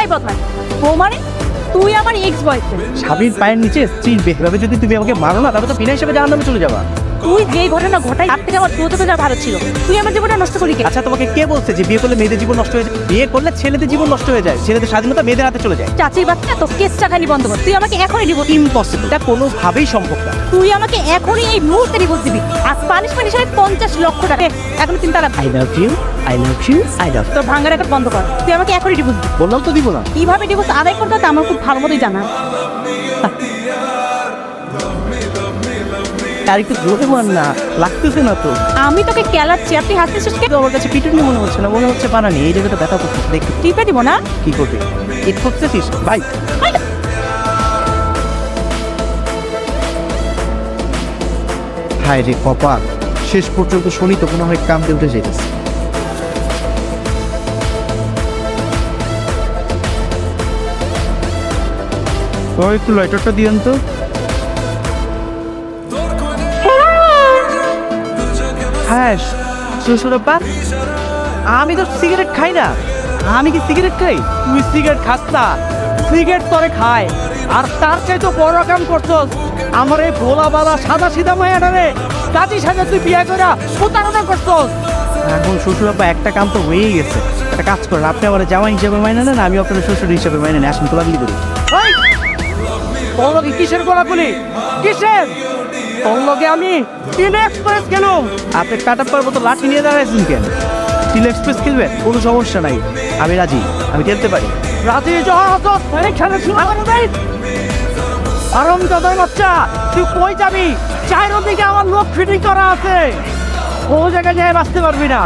এই বদমাস, ও মানে তুই আমার এক্স বয়ফ্রেন্ড। স্বামীর পায়ের নিচে স্ত্রীর এভাবে যদি তুমি আমাকে মারো না, তবে তো বিনা হিসেবে জাহান্নামে চলে যাবা। তুই যে ঘটনা ঘটাই তার থেকে আমার দ্রুত যা ভালো ছিল, তুই আমার জীবনটা নষ্ট করি কেন? আচ্ছা, তোমাকে কে বলছে যে বিয়ে করলে মেয়েদের জীবন নষ্ট হয়ে যায়? বিয়ে করলে ছেলেদের জীবন নষ্ট হয়ে যায়, ছেলেদের স্বাধীনতা মেয়েদের হাতে চলে যায়। চাচির বাচ্চা, তো কেসটা খালি বন্ধ কর। তুই আমাকে এখনই ডিভোর্স। ইম্পসিবল, এটা কোনোভাবেই সম্ভব না। তুই আমাকে এখনই এই মুহূর্তে ডিভোর্স দিবি। আর পানিশমেন্ট হিসেবে 50 লক্ষ টাকা। এখন চিন্তা রাখ। I love you, I love you, I love. তোর ভাঙা রেকর্ড বন্ধ কর। তুই আমাকে এখনই ডিভোর্স দিবি। বললাম তো দিব না। কিভাবে ডিভোর্স আদায় করতে হয় তা আমার খুব ভালো মতোই জানা। আর একটু জোরে বল না, লাগতেছে না তো। আমি তোকে কেলাচ্ছি, আপনি হাসতেছিস কেন? আমার কাছে পিটুনি মনে হচ্ছে না, মনে হচ্ছে বানানি। এই জায়গাটা ব্যথা করতেছে, দেখি টিপে দিব না। কি করবি। ইট করতেছিস ভাই? হায় রে কপাল, শেষ পর্যন্ত শনি তো মনে হয় কামতে উঠে যেতেছে। তো একটু লাইটারটা দিয়েন তো। হ্যাঁ শ্বশুরপা, আমি তো সিগারেট খাই না। আমি কি সিগারেট খাই? তুই সিগারেট খাস না, সিগারেট তোরে খায়। আর তার চাই তো বড় কাম করছস। আমার এই ভোলা বালা সাদা সিধা মায়াটারে কাজী সাজা তুই বিয়ে করে প্রতারণা করছস। এখন শ্বশুরপা একটা কাম তো হয়েই গেছে। একটা কাজ করেন, আপনি আমার জামাই হিসেবে মাইনে নেন, আমি আপনার শ্বশুর হিসেবে মাইনে নেন। আসুন তোলাগুলি করি। তোর লগে কিসের গোলাগুলি? কিসের? তোর লগে আমি তিন এক্সপ্রেস কেন? আপনি কাটার পর মতো লাঠি নিয়ে দাঁড়াইছেন কেন? তিন এক্সপ্রেস খেলবেন? কোনো সমস্যা নাই, আমি রাজি, আমি খেলতে পারি। রাজি আরাম দাদার বাচ্চা, তুই কই যাবি? চায়ের দিকে আমার লোক ফিটিং করা আছে, ও জায়গায় যায় বাঁচতে পারবি না।